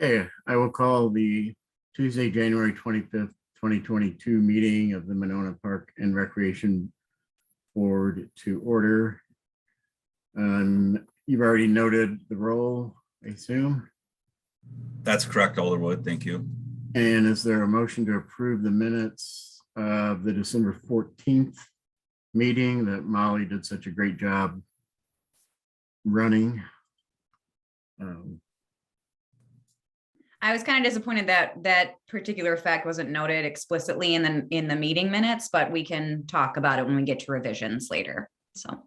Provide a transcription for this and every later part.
Okay, I will call the Tuesday, January 25th, 2022 meeting of the Monona Park and Recreation Board to order. You've already noted the roll, I assume. That's correct, Alderwood. Thank you. And is there a motion to approve the minutes of the December 14th meeting that Molly did such a great job running? I was kind of disappointed that that particular fact wasn't noted explicitly in the meeting minutes, but we can talk about it when we get to revisions later. So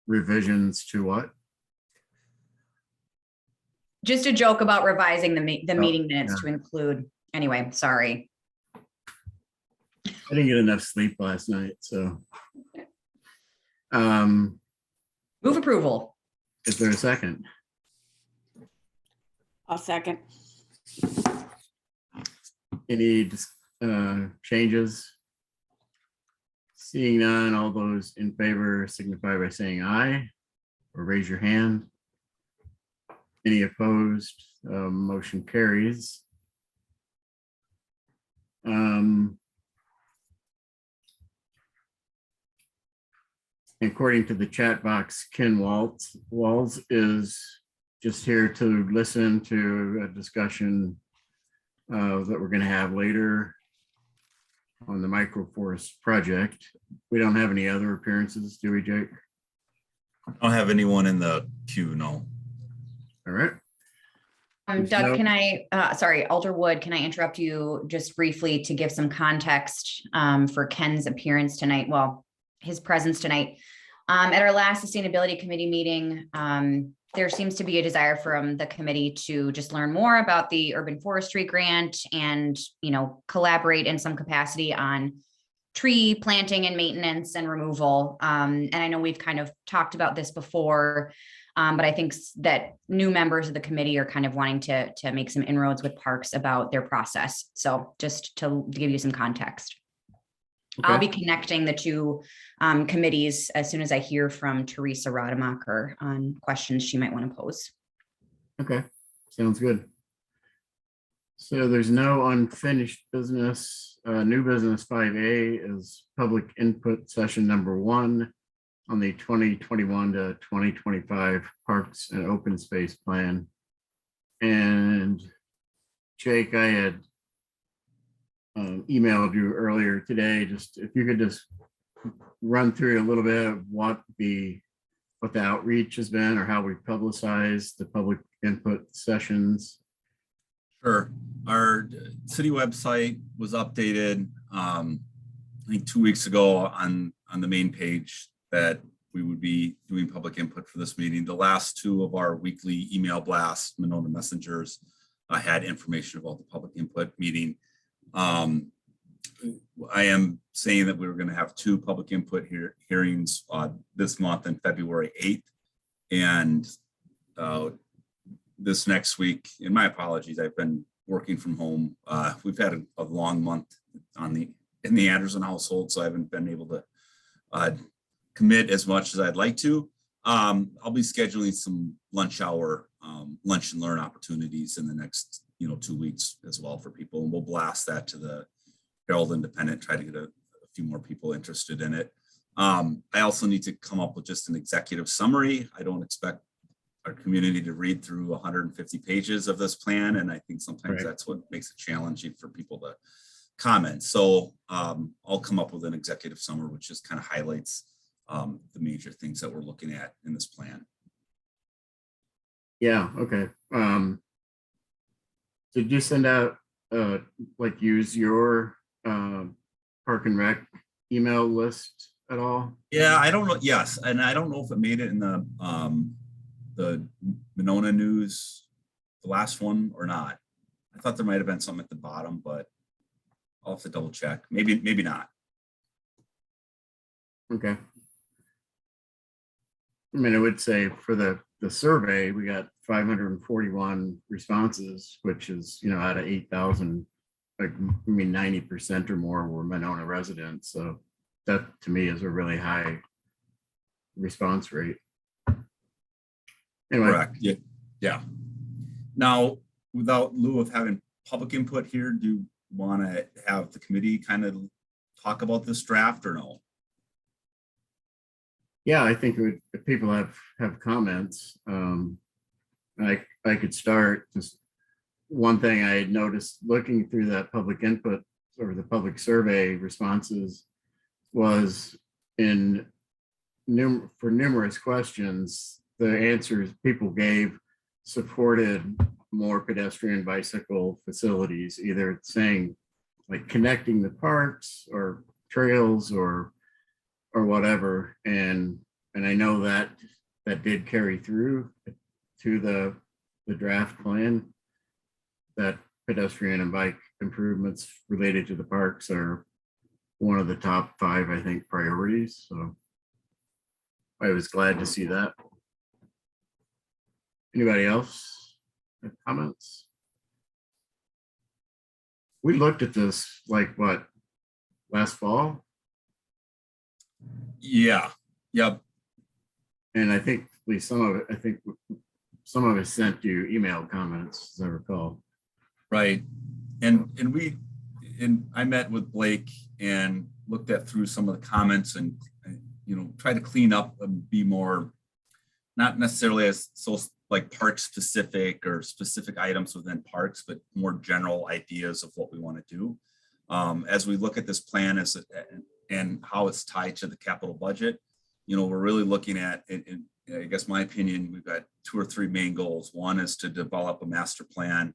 Revisions to what? just a joke about revising the meeting minutes yeah. to include. Anyway, sorry. I didn't get enough sleep last night, so. Move approval. Is there a second? I'll second. Any changes? Seeing none, all those in favor signify by saying aye or raise your hand. Any opposed? Motion carries. According to the chat box, Ken Walls is just here to listen to a discussion that we're going to have later on the microforest project. We don't have any other appearances, do we, Jake? I don't have anyone in the queue, no. All right. Doug, can I, sorry, Alderwood, can I interrupt you just briefly to give some context for Ken's appearance tonight? Well, his presence tonight. At our last sustainability committee meeting, there seems to be a desire from the committee to just learn more about the urban forestry grant and, collaborate in some capacity on tree planting and maintenance and removal. And I know we've kind of talked about this before, but I think that new members of the committee are kind of wanting to make some inroads with parks about their process. So just to give you some context. Okay. I'll be connecting the two committees as soon as I hear from Teresa Rademacher on questions she might want to pose. Okay, sounds good. So there's no unfinished business. New business 5A is public input session number 1 on the 2021 to 2025 Parks and Open Space Plan. And Jake, I had emailed you earlier today, just if you could just run through a little bit of what the outreach has been or how we publicize the public input sessions. Sure. Our city website was updated I think 2 weeks ago on the main page that we would be doing public input for this meeting. The last 2 of our weekly email blasts, Monona Messengers, had information about the public input meeting. I am saying that we were going to have 2 public input hearings this month on February 8th. And this next week, and my apologies, I've been working from home. We've had a long month in the Anderson household, so I haven't been able to commit as much as I'd like to. I'll be scheduling some lunch hour, lunch and learn opportunities in the next 2 weeks as well for people, and we'll blast that to the Herald Independent, try to get a few more people interested in it. I also need to come up with just an executive summary. I don't expect our community to read through 150 pages of this plan, and I think sometimes that's what makes it challenging for people to comment. So I'll come up with an executive summary which just kind of highlights the major things that we're looking at in this plan. Yeah, okay. Did you send out use your Park and Rec email list at all? Yeah, I don't know. Yes, and I don't know if it made it in the Monona News, the last one, or not. I thought there might have been something at the bottom, but I'll have to double check. Maybe not. Okay. I mean, I would say for the survey, we got 541 responses, which is, out of 8,000, 90% or more were Monona residents. So that to me is a really high response rate. Anyway, correct. Yeah. Yeah. Now, without lieu of having public input here, do you want to have the committee kind of talk about this draft or no? Yeah, I think if people have comments, I could start. Just one thing I had noticed looking through that public input or the public survey responses was for numerous questions, the answers people gave supported more pedestrian bicycle facilities, either saying like connecting the parks or trails or whatever. And I know that did carry through to the draft plan, that pedestrian and bike improvements related to the parks are one of the top 5, I think, priorities. So I was glad to see that. Anybody else have comments? We looked at this like what, last fall? Yeah. Yep. And I think at least some of us sent you email comments, as I recall. Right. And I met with Blake and looked at through some of the comments and try to clean up and be more, not necessarily as so like park specific or specific items within parks, but more general ideas of what we want to do. As we look at this plan and how it's tied to the capital budget, we're really looking at, in I guess my opinion, we've got 2 or 3 main goals. One is to develop a master plan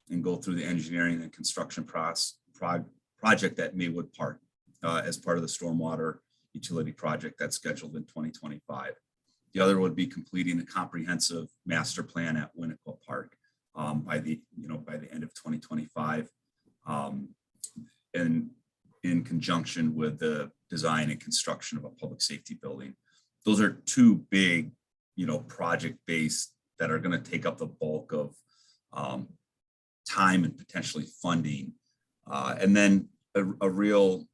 and go through the engineering and construction project at Maywood Park as part of the stormwater utility project that's scheduled in 2025. The other would be completing a comprehensive master plan at Winnequa Park by the end of 2025, and in conjunction with the design and construction of a public safety building. Those are 2 big, project based that are going to take up the bulk of time and potentially funding, and then a real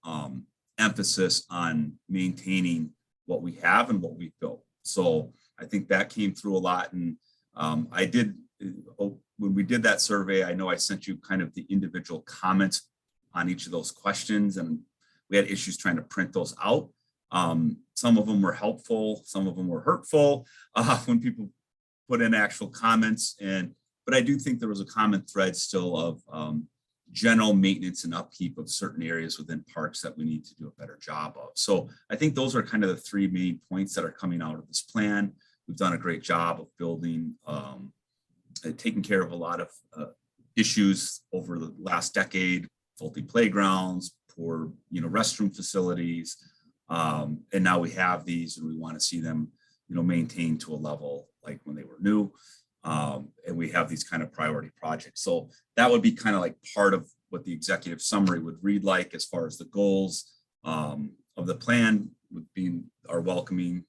emphasis on maintaining what we have and what we've built. So I think that came through a lot. And when we did that survey, I know I sent you kind of the individual comments on each of those questions, and we had issues trying to print those out. Some of them were helpful, some of them were hurtful when people put in actual comments. But I do think there was a common thread still of general maintenance and upkeep of certain areas within parks that we need to do a better job of. So I think those are kind of the 3 main points that are coming out of this plan. We've done a great job of building, taking care of a lot of issues over the last decade, faulty playgrounds, poor, restroom facilities. And now we have these and we want to see them, maintained to a level like when they were new. And we have these kind of priority projects. So that would be kind of like part of what the executive summary would read like as far as the goals of the plan would be our welcoming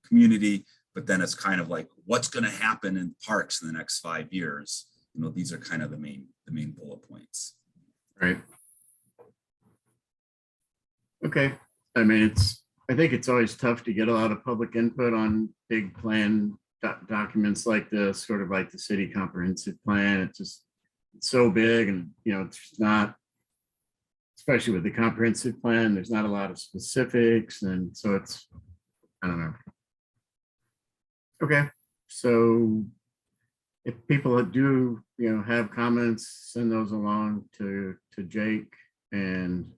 community. But then it's kind of like what's going to happen in parks in the next 5 years. These are kind of the main bullet points. Right. Okay. I mean, I think it's always tough to get a lot of public input on big plan documents like this, sort of like the city comprehensive plan. It's so big, and it's not, especially with the comprehensive plan, there's not a lot of specifics, and so it's, I don't know. Okay, so if people do have comments, send those along to Jake, and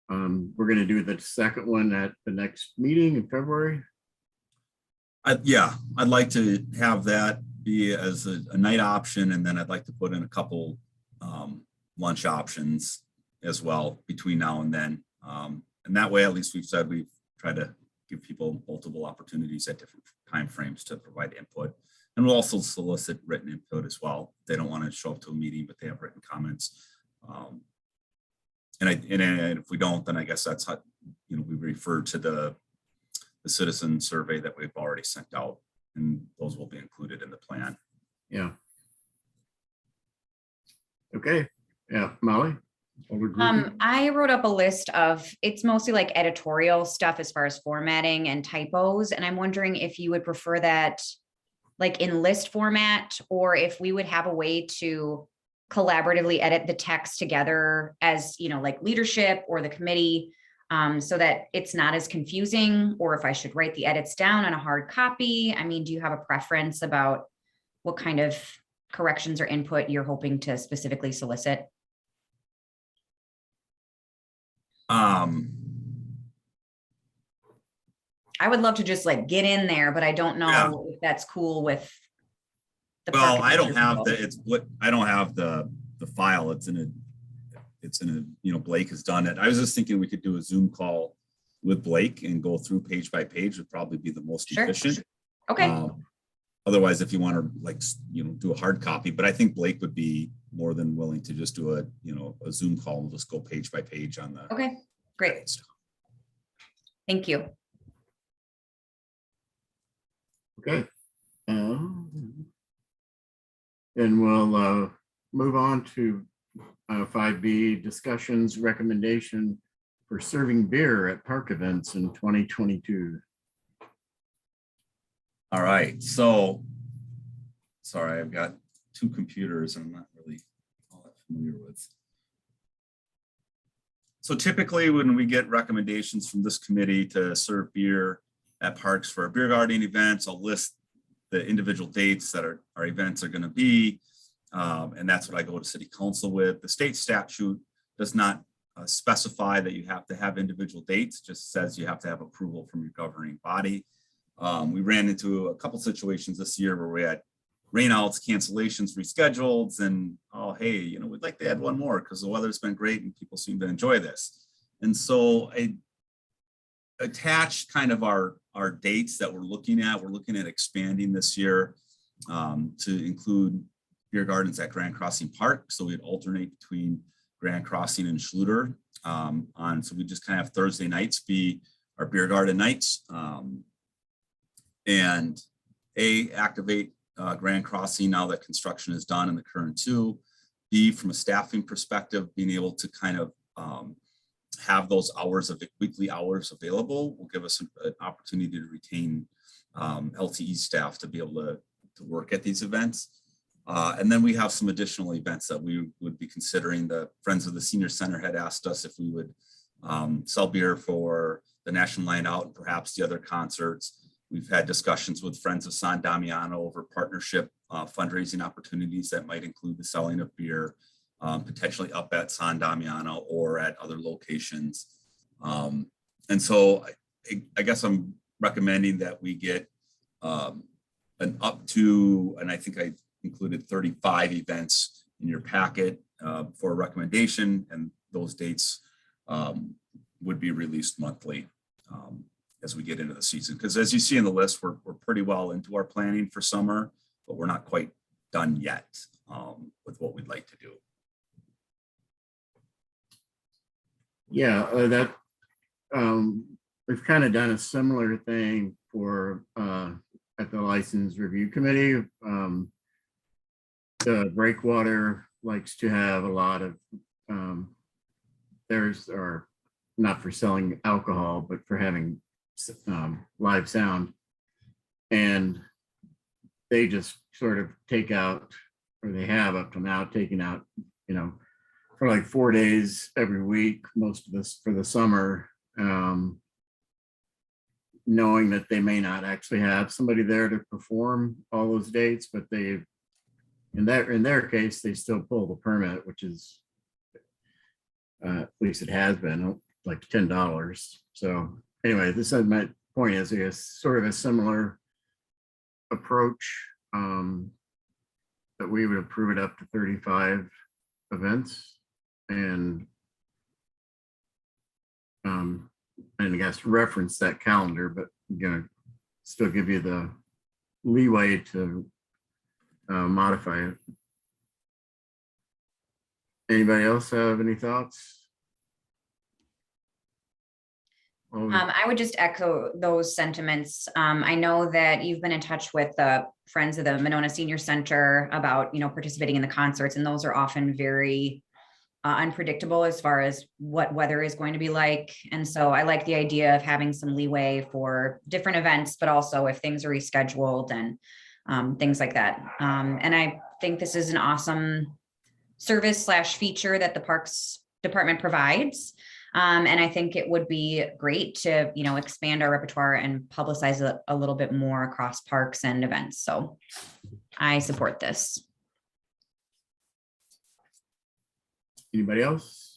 we're going to do the second one at the next meeting in February. I'd like to have that be as a night option, and then I'd like to put in a couple lunch options as well between now and then. And that way, at least we've said we've tried to give people multiple opportunities at different timeframes to provide input. And we'll also solicit written input as well. They don't want to show up to a meeting, but they have written comments. And if we don't, then I guess that's how, we refer to the citizen survey that we've already sent out, and those will be included in the plan. Yeah. Okay. Yeah, Molly. I wrote up a list of, it's mostly like editorial stuff as far as formatting and typos. And I'm wondering if you would prefer that like in list format, or if we would have a way to collaboratively edit the text together as, like leadership or the committee, so that it's not as confusing, or if I should write the edits down on a hard copy. I mean, do you have a preference about what kind of corrections or input you're hoping to specifically solicit? I would love to just like get in there, but I don't know if that's cool with the. Well, I don't have people. I don't have the file. It's in a, Blake has done it. I was just thinking we could do a Zoom call with Blake and go through page by page would probably be the most efficient. Okay. Otherwise, if you want to do a hard copy, but I think Blake would be more than willing to just do a Zoom call and just go page by page on the. Okay, great. Thank you. Okay. And we'll move on to 5B, discussions recommendation for serving beer at park events in 2022. All right, so sorry, I've got two computers I'm not really all that familiar with. So typically when we get recommendations from this committee to serve beer at parks for beer garden events, I'll list the individual dates that our events are going to be. And that's what I go to city council with. The state statute does not specify that you have to have individual dates, just says you have to have approval from your governing body. We ran into a couple situations this year where we had rainouts, cancellations, rescheduled, and hey, we'd like to add one more because the weather's been great and people seem to enjoy this. And so I attached kind of our dates that we're looking at. We're looking at expanding this year to include beer gardens at Grand Crossing Park. So we'd alternate between Grand Crossing and Schluter so we just kind of have Thursday nights be our beer garden nights. And activate Grand Crossing now that construction is done in the current two. B, from a staffing perspective, being able to kind of have those weekly hours available will give us an opportunity to retain LTE staff to be able to work at these events. And then we have some additional events that we would be considering. The Friends of the Senior Center had asked us if we would sell beer for the National Night Out and perhaps the other concerts. We've had discussions with Friends of San Damiano over partnership fundraising opportunities that might include the selling of beer, potentially up at San Damiano or at other locations. And so I guess I'm recommending that we get an up to, and I think I included 35 events in your packet for a recommendation, and those dates would be released monthly as we get into the season. Because as you see in the list, we're pretty well into our planning for summer, but we're not quite done yet with what we'd like to do. Yeah, we've kind of done a similar thing for at the License Review Committee. The Breakwater likes to have a lot of theirs are not for selling alcohol, but for having live sound, and they just sort of take out, or they have up to now taken out, for like 4 days every week, most of this for the summer, knowing that they may not actually have somebody there to perform all those dates, but they, in their case, they still pull the permit, which is at least it has been like $10. So anyway, this is my point is sort of a similar approach that we would approve it up to 35 events and I guess reference that calendar, but I'm gonna still give you the leeway to modify it. Anybody else have any thoughts? I would just echo those sentiments. I know that you've been in touch with the Friends of the Monona Senior Center about, participating in the concerts, and those are often very unpredictable as far as what weather is going to be like. And so I like the idea of having some leeway for different events, but also if things are rescheduled. And things like that. And I think this is an awesome service / feature that the Parks Department provides. And I think it would be great to, expand our repertoire and publicize it a little bit more across parks and events. So I support this. Anybody else?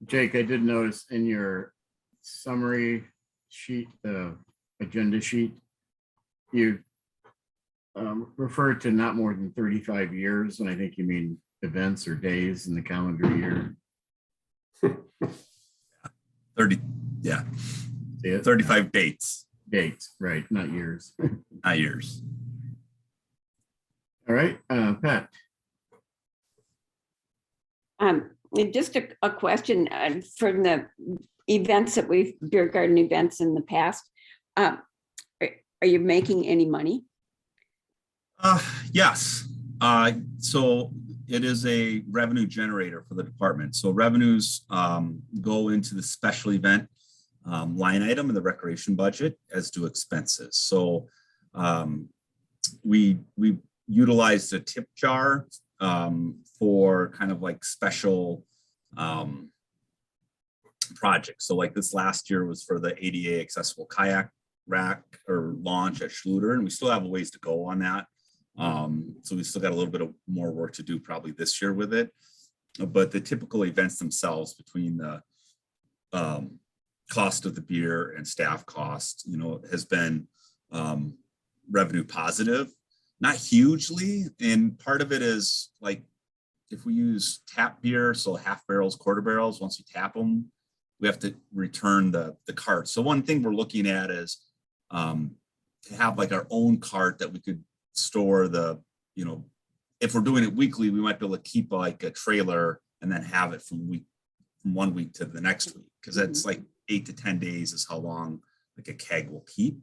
Jake, I did notice in your summary sheet, the agenda sheet, you referred to not more than 35 years, and I think you mean events or days in the calendar year. 30, yeah, See it? 35 dates, Right, not years. not years. All right, Pat. Just a question from the events that beer garden events in the past. Are you making any money? Yes. So it is a revenue generator for the department. So revenues go into the special event line item in the recreation budget, as do expenses. So we utilized a tip jar for kind of like special projects. So like this last year was for the ADA accessible kayak rack or launch at Schluter, and we still have a ways to go on that. So we still got a little bit of more work to do probably this year with it. But the typical events themselves, between the cost of the beer and staff cost, has been revenue positive, not hugely. And part of it is like, if we use tap beer, so half barrels, quarter barrels, once you tap them, we have to return the cart. So one thing we're looking at is to have like our own cart that we could store if we're doing it weekly, we might be able to keep like a trailer and then have it from 1 week to the next week, because that's like 8 to 10 days is how long like a keg will keep.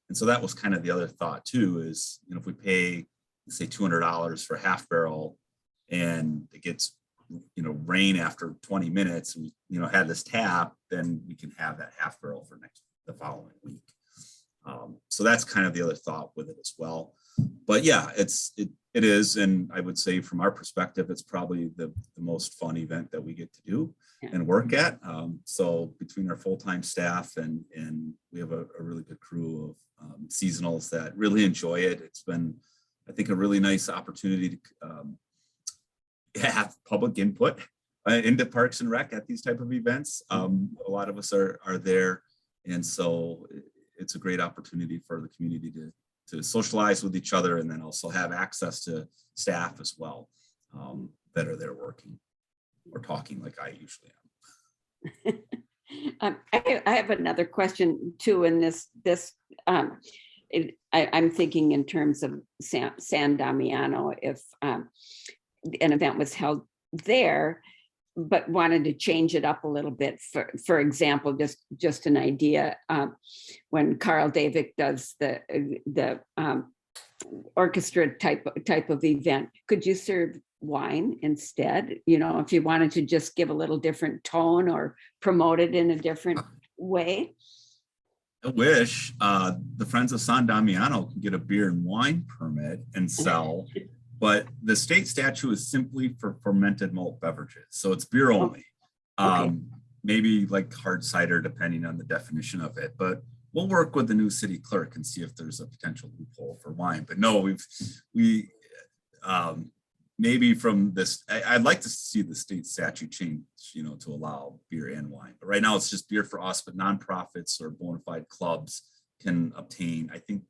And so that was kind of the other thought too, is if we pay, say, $200 for a half barrel and it gets rain after 20 minutes, and had this tap, then we can have that half barrel for the following week. So that's kind of the other thought with it as well. But yeah, it is, and I would say from our perspective, it's probably the most fun event that we get to do and work at. So between our full-time staff and we have a really good crew of seasonals that really enjoy it. It's been, I think, a really nice opportunity to have public input into Parks and Rec at these type of events. A lot of us are there, and so it's a great opportunity for the community to socialize with each other, and then also have access to staff as well that are there working or talking like I usually am. I have another question too. In this, I'm thinking in terms of San Damiano. If an event was held there, but wanted to change it up a little bit, for example, just an idea, when Carl Davick does the orchestra type of event, could you serve wine instead? If you wanted to just give a little different tone or promote it in a different way. I wish the Friends of San Damiano can get a beer and wine permit and sell. But the state statute is simply for fermented malt beverages. So it's beer only. Okay. Maybe like hard cider, depending on the definition of it. But we'll work with the new city clerk and see if there's a potential loophole for wine. But no, we maybe from this, I'd like to see the state statute change, to allow beer and wine. But right now it's just beer for us, but nonprofits or bona fide clubs can obtain, I think,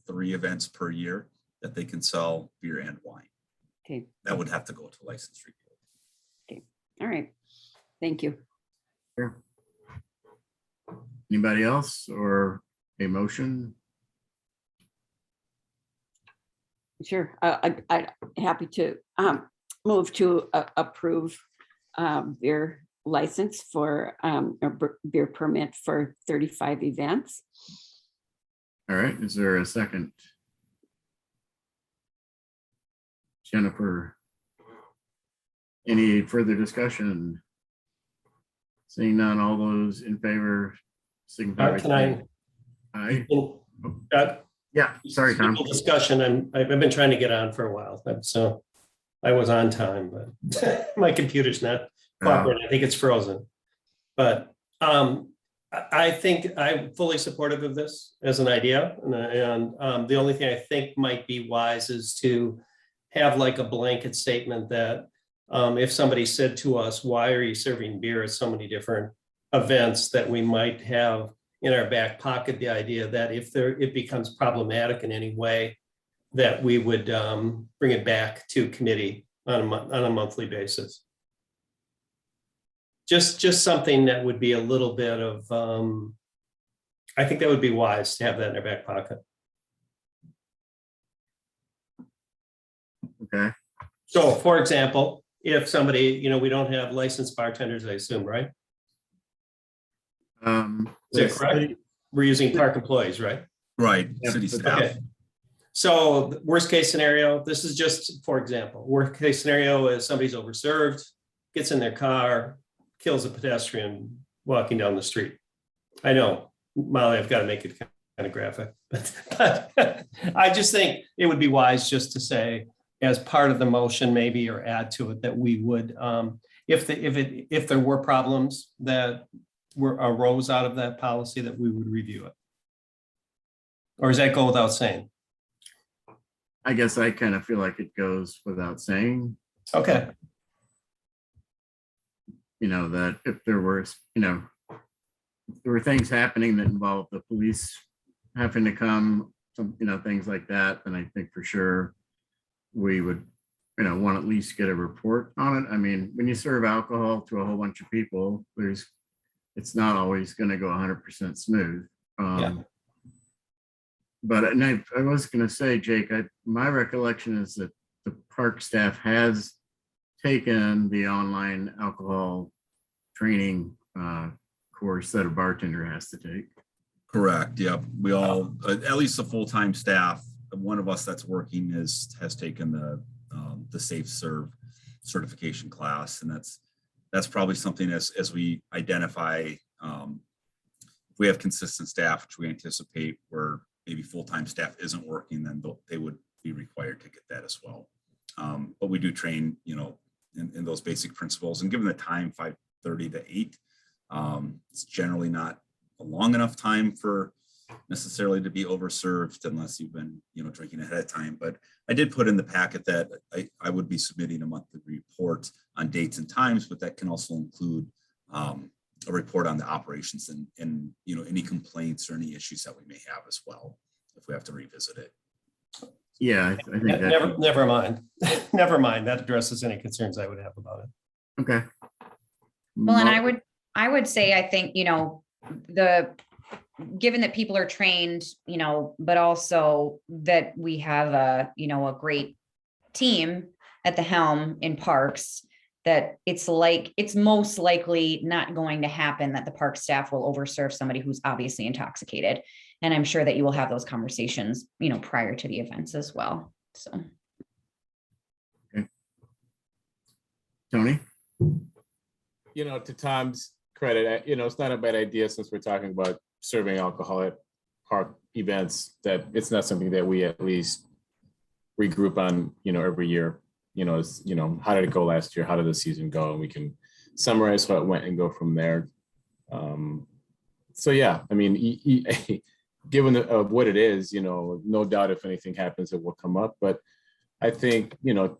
3 events per year that they can sell beer and wine. Okay. That would have to go to license review. Okay. All right. Thank you. Sure. Anybody else or a motion? Sure. I'm happy to move to approve beer license for beer permit for 35 events. All right, is there a second? Jennifer, any further discussion? Seeing none, all those in favor, signify by Can I? saying aye. Yeah, sorry, Tom. Discussion, I've been trying to get on for a while, so I was on time, but my computer's not cooperating. I think it's frozen. But I think I'm fully supportive of this as an idea. And the only thing I think might be wise is to have like a blanket statement that if somebody said to us, why are you serving beer at so many different events, that we might have in our back pocket the idea that if it becomes problematic in any way, that we would bring it back to committee on a monthly basis. Just something that would be a little bit of, I think that would be wise to have that in our back pocket. Okay. So for example, if somebody, we don't have licensed bartenders, I assume, right? Is that correct? We're using park employees, right? Right, Yeah, city but- staff. Okay. So the worst case scenario, this is just, for example, worst case scenario is somebody's overserved, gets in their car, kills a pedestrian walking down the street. I know, Molly, I've got to make it kind of graphic, but I just think it would be wise just to say, as part of the motion, maybe, or add to it, that we would, if there were problems that arose out of that policy, that we would review it. Or does that go without saying? I guess I kind of feel like it goes without saying, Okay, that if there were, there were things happening that involved the police having to come, some, things like that, then I think for sure we would, want to at least get a report on it. I mean, when you serve alcohol to a whole bunch of people, it's not always going to go 100% smooth. Yeah. But I was going to say, Jake, my recollection is that the park staff has taken the online alcohol training course that a bartender has to take. Correct. Yep. We all, at least the full-time staff, one of us that's working has taken the Safe Serve certification class, and that's probably something as we identify if we have consistent staff, which we anticipate where maybe full-time staff isn't working, then they would be required to get that as well. But we do train, in those basic principles, and given the time, 5:30 to 8, it's generally not a long enough time for necessarily to be overserved unless you've been, drinking ahead of time. But I did put in the packet that I would be submitting a monthly report on dates and times, but that can also include a report on the operations and any complaints or any issues that we may have as well, if we have to revisit it. Yeah, I think that. never mind. Never mind. That addresses any concerns I would have about it. Okay. Well, and I would say, I think, given that people are trained, but also that we have a great team at the helm in parks, that it's most likely not going to happen that the park staff will overserve somebody who's obviously intoxicated. And I'm sure that you will have those conversations, prior to the events as well. So. Okay. Tony? To Tom's credit, it's not a bad idea, since we're talking about serving alcohol at park events, that it's not something that we at least regroup on, every year. How did it go last year? How did the season go? And we can summarize how it went and go from there. So yeah, I mean, given what it is, no doubt if anything happens, it will come up. But I think, to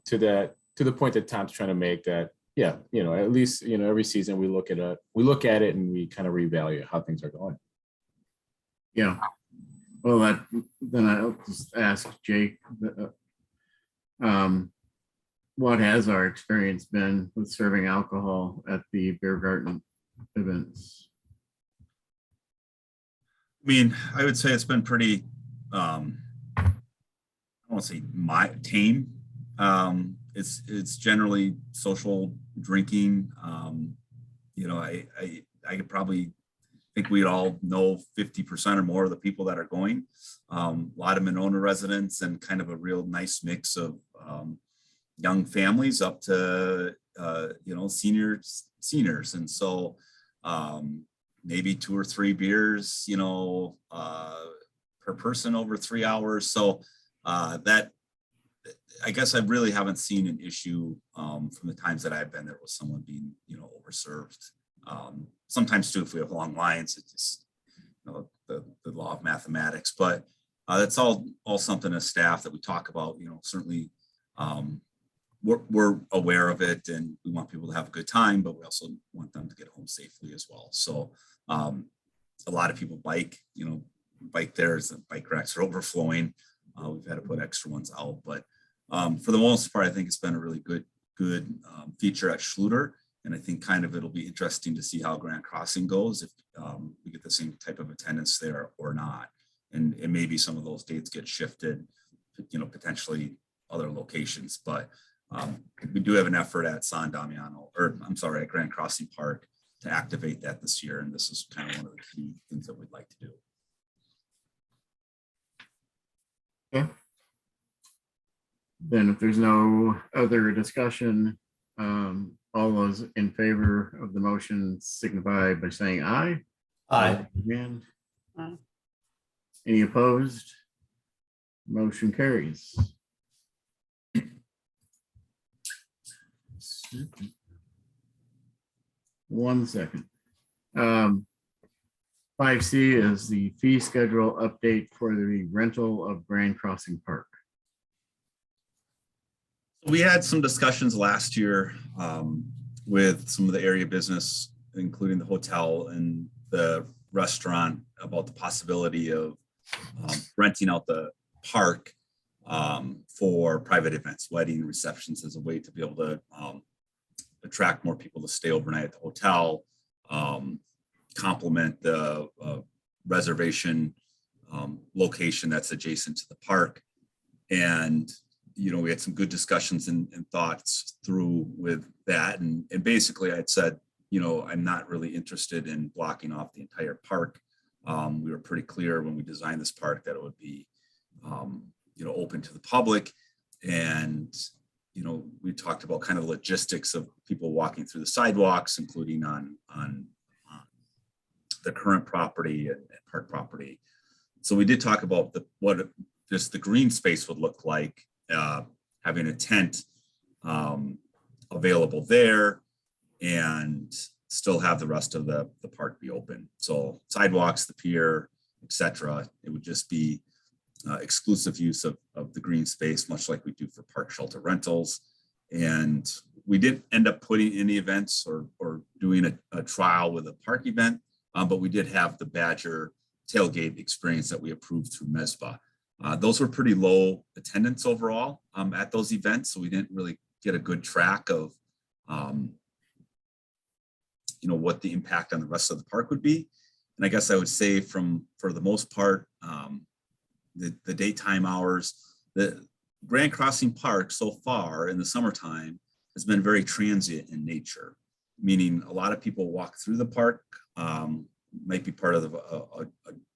the point that Tom's trying to make, that yeah, at least, every season we look at it and we kind of reevaluate how things are going. Yeah. Well, then I'll just ask Jake, what has our experience been with serving alcohol at the beer garden events? I mean, I would say it's been pretty, I won't say tame. It's generally social drinking. I could probably think we'd all know 50% or more of the people that are going. A lot of Monona residents, and kind of a real nice mix of young families up to seniors. And so maybe 2 or 3 beers, per person over 3 hours. So that, I guess I really haven't seen an issue from the times that I've been there with someone being, overserved. Sometimes too, if we have long lines, it's just, the law of mathematics, but that's all something as staff that we talk about, certainly we're aware of it and we want people to have a good time, but we also want them to get home safely as well. So a lot of people bike there, as the bike racks are overflowing. We've had to put extra ones out, but for the most part, I think it's been a really good feature at Schluter. And I think kind of it'll be interesting to see how Grand Crossing goes, if we get the same type of attendance there or not. And maybe some of those dates get shifted, potentially other locations. But we do have an effort at San Damiano, at Grand Crossing Park to activate that this year. And this is kind of one of the key things that we'd like to do. Okay. Then if there's no other discussion, all those in favor of the motion signify by saying aye. Aye. Again. Aye. Any opposed? Motion carries. One second. 5C is the fee schedule update for the rental of Grand Crossing Park. We had some discussions last year with some of the area business, including the hotel and the restaurant, about the possibility of renting out the park for private events, wedding receptions, as a way to be able to attract more people to stay overnight at the hotel, complement the reservation location that's adjacent to the park. And we had some good discussions and thoughts through with that. And basically I'd said, I'm not really interested in blocking off the entire park. We were pretty clear when we designed this park that it would be, open to the public. And, we talked about kind of logistics of people walking through the sidewalks, including on the current property and park property. So we did talk about what just the green space would look like, having a tent available there and still have the rest of the park be open. So sidewalks, the pier, etc. It would just be exclusive use of the green space, much like we do for park shelter rentals. And we didn't end up putting any events or doing a trial with a park event, but we did have the Badger tailgate experience that we approved through MESBA. Those were pretty low attendance overall at those events, so we didn't really get a good track of what the impact on the rest of the park would be. And I guess I would say for the most part, the daytime hours, the Grand Crossing Park so far in the summertime has been very transient in nature, meaning a lot of people walk through the park, might be part of a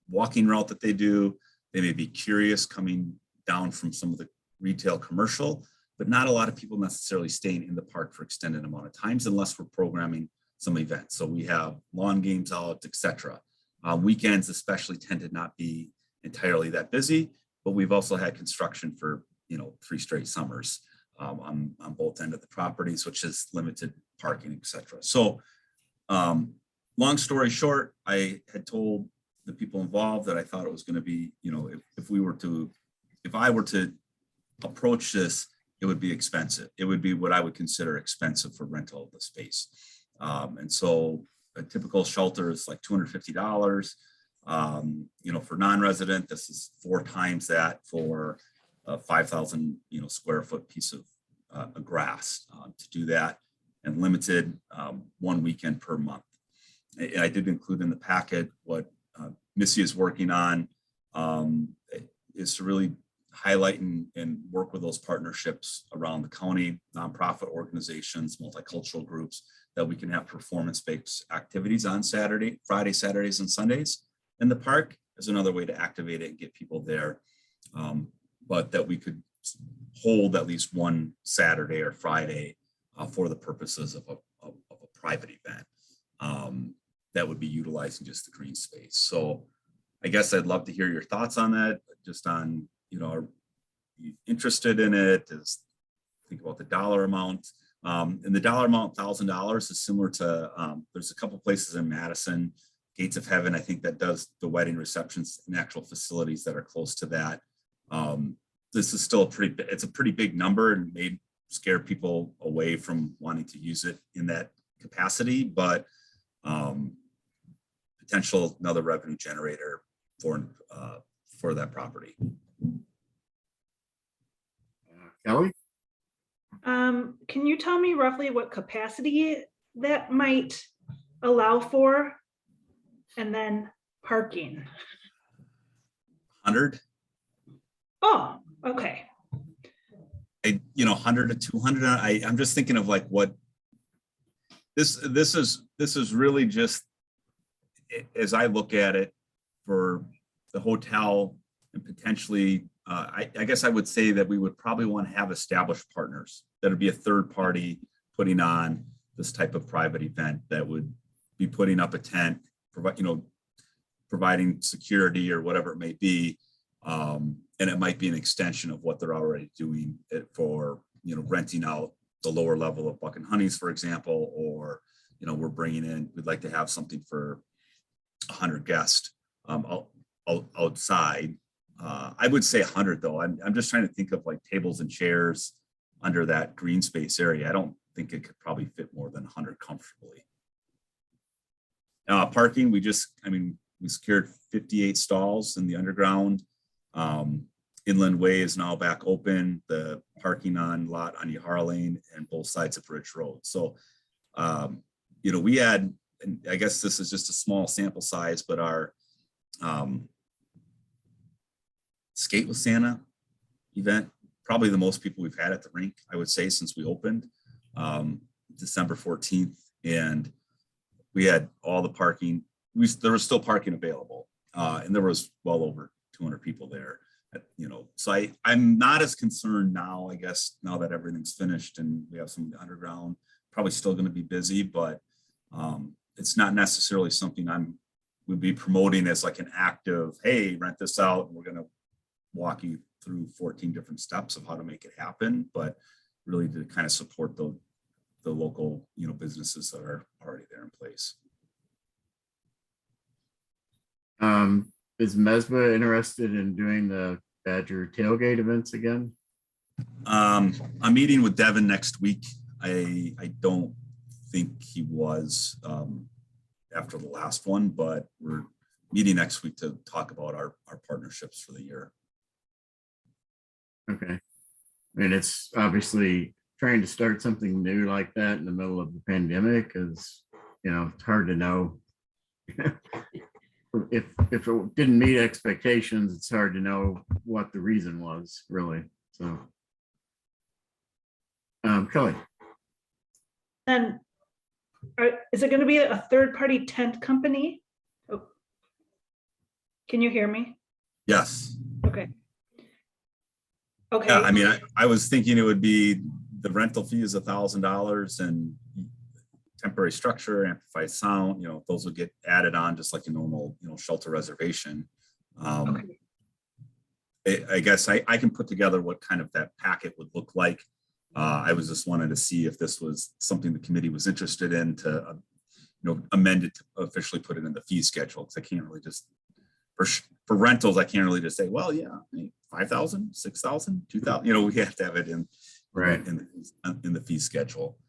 walking route that they do. They may be curious coming down from some of the retail commercial, but not a lot of people necessarily staying in the park for extended amount of times unless we're programming some events. So we have lawn games out, etc. Weekends especially tend to not be entirely that busy, but we've also had construction for 3 straight summers on both ends of the properties, which has limited parking, etc. So long story short, I had told the people involved that I thought it was going to be, if I were to approach this, it would be expensive. It would be what I would consider expensive for rental of the space. And so a typical shelter is like $250. For non-resident, this is 4 times that for a 5,000 square foot piece of grass to do that, and limited 1 weekend per month. I did include in the packet what Missy is working on is to really highlight and work with those partnerships around the county, nonprofit organizations, multicultural groups, that we can have performance-based activities on Friday, Saturdays, and Sundays in the park is another way to activate it and get people there. But that we could hold at least one Saturday or Friday for the purposes of a private event. that would be utilizing just the green space. So I guess I'd love to hear your thoughts on that, just on, are you interested in it? Think about the dollar amount. And the dollar amount, $1,000, is similar to, there's a couple places in Madison, Gates of Heaven, I think, that does the wedding receptions and actual facilities that are close to that. This is still it's a pretty big number, and may scare people away from wanting to use it in that capacity, but potential another revenue generator for that property. Kelly? Can you tell me roughly what capacity that might allow for? And then parking. 100. Oh, okay. 100 to 200. I'm just thinking of like what this is really just, as I look at it, for the hotel, and potentially, I guess I would say that we would probably want to have established partners that would be a third party putting on this type of private event, that would be putting up a tent, providing security or whatever it may be. And it might be an extension of what they're already doing for, renting out the lower level of Buck and Honey's, for example, or, we're bringing in, we'd like to have something for 100 guests outside. I would say 100 though. I'm just trying to think of like tables and chairs under that green space area. I don't think it could probably fit more than 100 comfortably. Parking, we secured 58 stalls in the underground. Inland Way is now back open. The parking lot on Yahara Lane and both sides of Bridge Road. So, we had, and I guess this is just a small sample size, but our Skate with Santa event, probably the most people we've had at the rink, I would say, since we opened December 14th. And we had all the parking. There was still parking available, and there was well over 200 people there. So I'm not as concerned now, I guess, now that everything's finished and we have some underground, probably still going to be busy, but it's not necessarily something would be promoting as like an active, hey, rent this out, and we're going to walk you through 14 different steps of how to make it happen, but really to kind of support the local, businesses that are already there in place. Is MESBA interested in doing the Badger tailgate events again? I'm meeting with Devin next week. I don't think he was after the last one, but we're meeting next week to talk about our partnerships for the year. Okay. It's obviously trying to start something new like that in the middle of the pandemic is, it's hard to know. If it didn't meet expectations, it's hard to know what the reason was, really. So, Kelly. Then, is it going to be a third-party tent company? Oh. Can you hear me? Yes. Okay. Okay. Yeah, I was thinking it would be the rental fee is $1,000 and temporary structure, amplified sound, those would get added on just like a normal, shelter reservation. Okay. I guess I can put together what kind of that packet would look like. I was just wanted to see if this was something the committee was interested in to, amend it to officially put it in the fee schedule. Because I can't really just, for rentals, I can't really just say, well, yeah, 5,000, 6,000, 2,000. We have to have it in right in the fee schedule.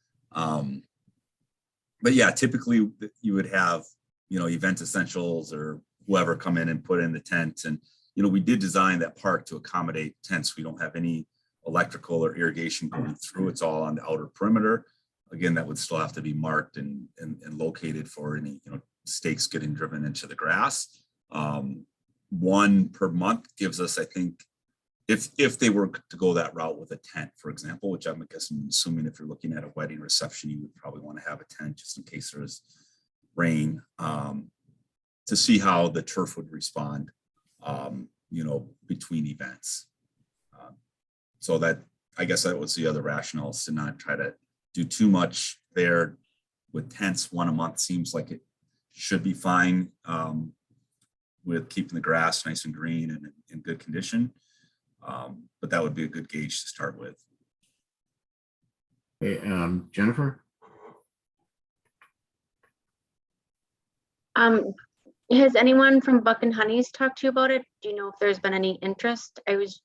But yeah, typically you would have, Event Essentials or whoever come in and put in the tent. And, we did design that park to accommodate tents. We don't have any electrical or irrigation going through. It's all on the outer perimeter. Again, that would still have to be marked and located for any, stakes getting driven into the grass. One per month gives us, I think, if they were to go that route with a tent, for example, which I'm assuming if you're looking at a wedding reception, you would probably want to have a tent just in case there's rain, to see how the turf would respond, between events. So that, I guess that was the other rationale, is to not try to do too much there with tents. One a month seems like it should be fine with keeping the grass nice and green and in good condition. But that would be a good gauge to start with. Okay, Jennifer? Has anyone from Buck and Honey's talked to you about it? Do you know if there's been any interest? I was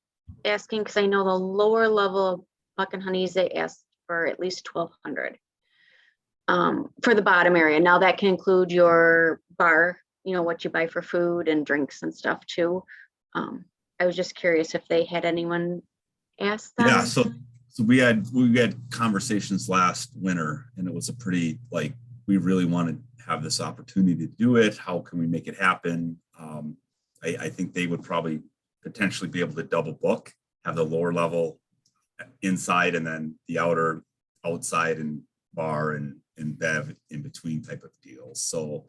asking because I know the lower level of Buck and Honey's, they asked for at least 1,200 for the bottom area. Now that can include your bar, you know, what you buy for food and drinks and stuff too. I was just curious if they had anyone ask them. Yeah, so we had conversations last winter, and it was a pretty, like, we really wanted to have this opportunity to do it. How can we make it happen? I think they would probably potentially be able to double book, have the lower level inside and then the outside and bar and bev in between type of deals. So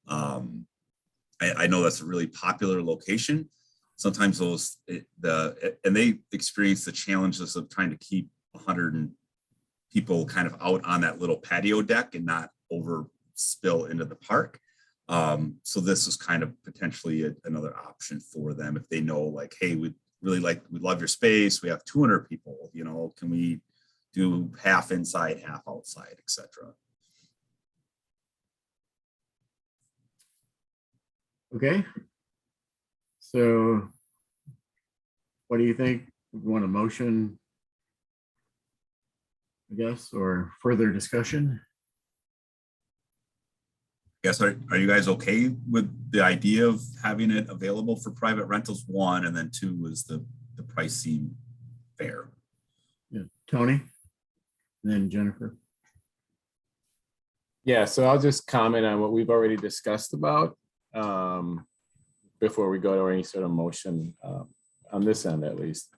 I know that's a really popular location. Sometimes and they experience the challenges of trying to keep 100 people kind of out on that little patio deck and not over spill into the park. So this is kind of potentially another option for them if they know, like, hey, we love your space. We have 200 people, you know, can we do half inside, half outside, etc. Okay. So what do you think? Want a motion, I guess, or further discussion? Yes, are you guys okay with the idea of having it available for private rentals? One, and then two, is the price seem fair? Yeah, Tony, and then Jennifer. Yeah, so I'll just comment on what we've already discussed about before we go to any sort of motion on this end, at least.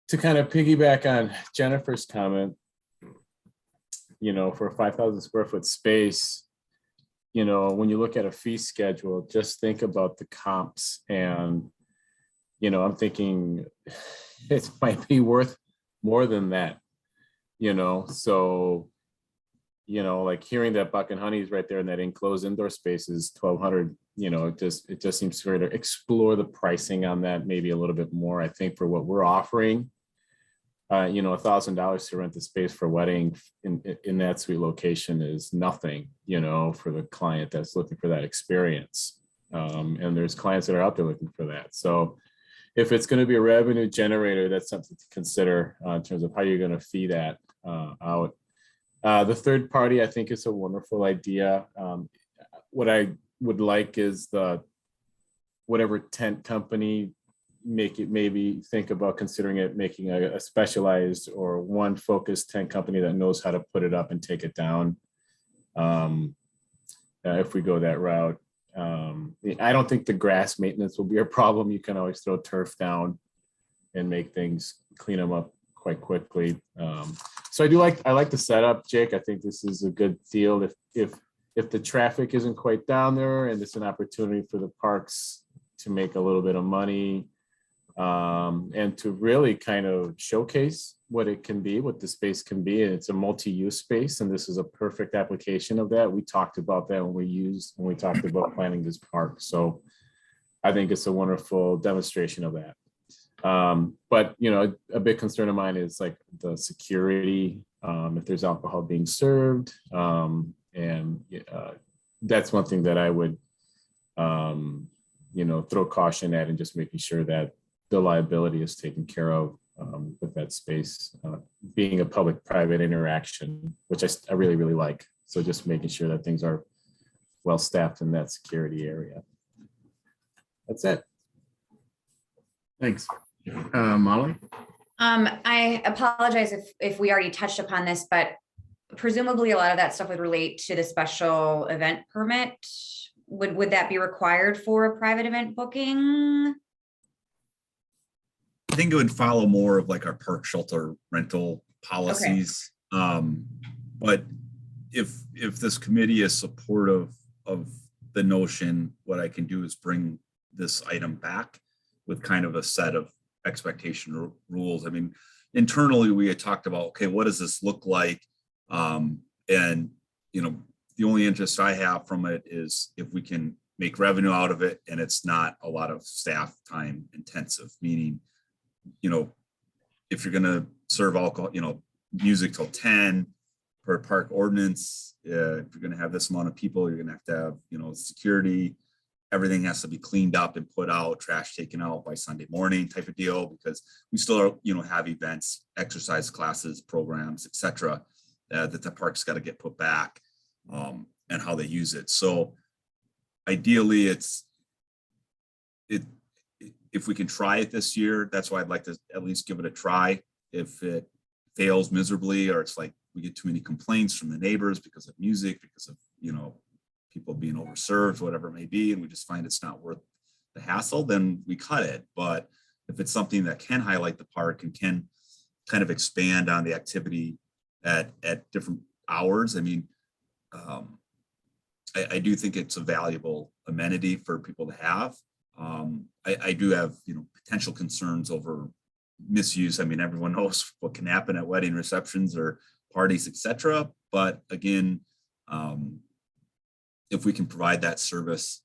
To kind of piggyback on Jennifer's comment, you know, for a 5,000 square foot space, you know, when you look at a fee schedule, just think about the comps. And, you know, I'm thinking it might be worth more than that, you know. So, you know, like hearing that Buck and Honey's right there in that enclosed indoor space is 1,200, you know, it just seems fair to explore the pricing on that maybe a little bit more. I think for what we're offering, you know, $1,000 to rent the space for a wedding in that sweet location is nothing, you know, for the client that's looking for that experience. And there's clients that are out there looking for that. So if it's going to be a revenue generator, that's something to consider in terms of how you're going to fee that out. The third party, I think, is a wonderful idea. What I would like is whatever tent company maybe think about considering it, making a specialized or one focused tent company that knows how to put it up and take it down. If we go that route, I don't think the grass maintenance will be a problem. You can always throw turf down and make things, clean them up quite quickly. So I like the setup, Jake. I think this is a good deal. If the traffic isn't quite down there and it's an opportunity for the parks to make a little bit of money, and to really kind of showcase what it can be, what the space can be. And it's a multi-use space, and this is a perfect application of that. We talked about that when we talked about planning this park. So I think it's a wonderful demonstration of that. But, you know, a big concern of mine is like the security, if there's alcohol being served. And that's one thing that I would, you know, throw caution at, and just making sure that the liability is taken care of with that space, being a public-private interaction, which I really, really like. So just making sure that things are well-staffed in that security area. That's it. Thanks. Molly? I apologize if we already touched upon this, but presumably a lot of that stuff would relate to the special event permit. Would that be required for a private event booking? I think it would follow more of like our park shelter rental policies. But if this committee is supportive of the notion, what I can do is bring this item back with kind of a set of expectation rules. I mean, internally we had talked about, okay, what does this look like? And, you know, the only interest I have from it is if we can make revenue out of it and it's not a lot of staff time intensive, meaning, if you're gonna serve alcohol, music till 10 per park ordinance, if you're gonna have this amount of people, you're gonna have, security, everything has to be cleaned up and put out, trash taken out by Sunday morning type of deal, because we still are, have events, exercise classes, programs, etc., that the park's got to get put back, and how they use it. So ideally, if we can try it this year, that's why I'd like to at least give it a try. If it fails miserably, or it's like we get too many complaints from the neighbors because of music, because of, people being overserved, whatever it may be, and we just find it's not worth the hassle, then we cut it. But if it's something that can highlight the park and can kind of expand on the activity at different hours, I mean, I do think it's a valuable amenity for people to have. I do have, potential concerns over misuse. I mean, everyone knows what can happen at wedding receptions or parties, etc. But again, if we can provide that service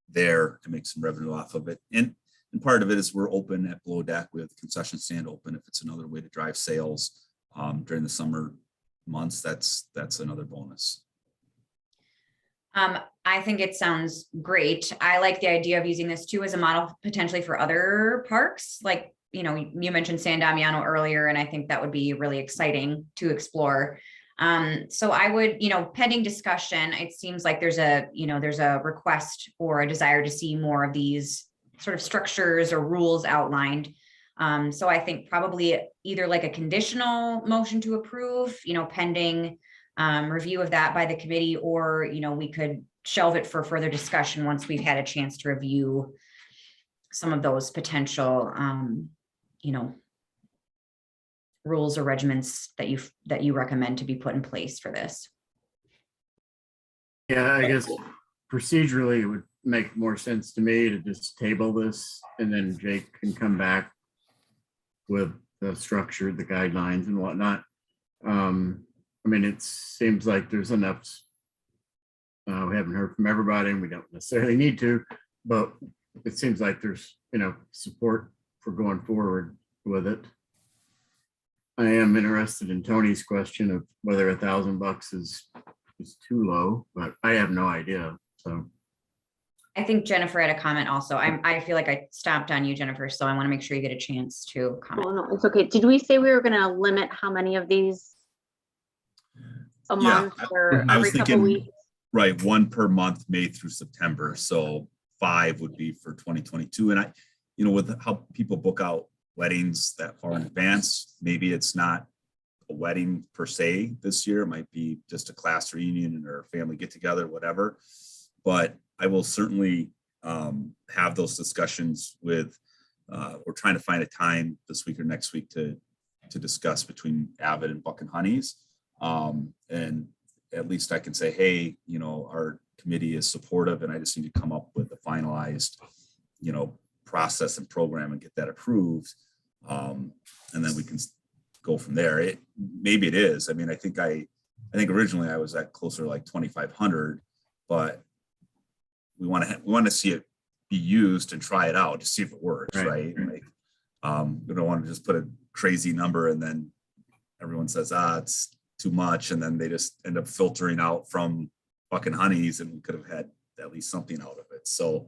there to make some revenue off of it. And part of it is we're open at Below Deck. We have the concession stand open. If it's another way to drive sales during the summer months, that's another bonus. I think it sounds great. I like the idea of using this too as a model potentially for other parks. Like, you mentioned San Damiano earlier, and I think that would be really exciting to explore. So I would, pending discussion, it seems like there's a request or a desire to see more of these sort of structures or rules outlined. So I think probably either like a conditional motion to approve, pending review of that by the committee, or, we could shelve it for further discussion once we've had a chance to review some of those potential, rules or regiments that you recommend to be put in place for this. Yeah, I guess procedurally it would make more sense to me to just table this, and then Jake can come back with the structure, the guidelines and whatnot. I mean, it seems like there's enough. We haven't heard from everybody and we don't necessarily need to, but it seems like there's, support for going forward with it. I am interested in Tony's question of whether $1,000 is too low, but I have no idea. So I think Jennifer had a comment also. I feel like I stopped on you, Jennifer, so I want to make sure you get a chance to comment. Oh, no, it's okay. Did we say we were going to limit how many of these a month or I was every couple thinking, weeks? right, one per month, May through September. So 5 would be for 2022. And with how people book out weddings that far in advance, maybe it's not a wedding per se this year. It might be just a class reunion or a family get together, whatever. But I will certainly have those discussions with, we're trying to find a time this week or next week to discuss between Avid and Buck and Honeys. And at least I can say, hey, our committee is supportive, and I just need to come up with a finalized, process and program and get that approved. And then we can go from there. Maybe it is. I mean, I think originally I was at closer to like 2,500, but we want to see it be used and try it out to see if it works, right? Like, we don't want to just put a crazy number and then everyone says, it's too much, and then they just end up filtering out from Buck and Honeys, and we could have had at least something out of it. So,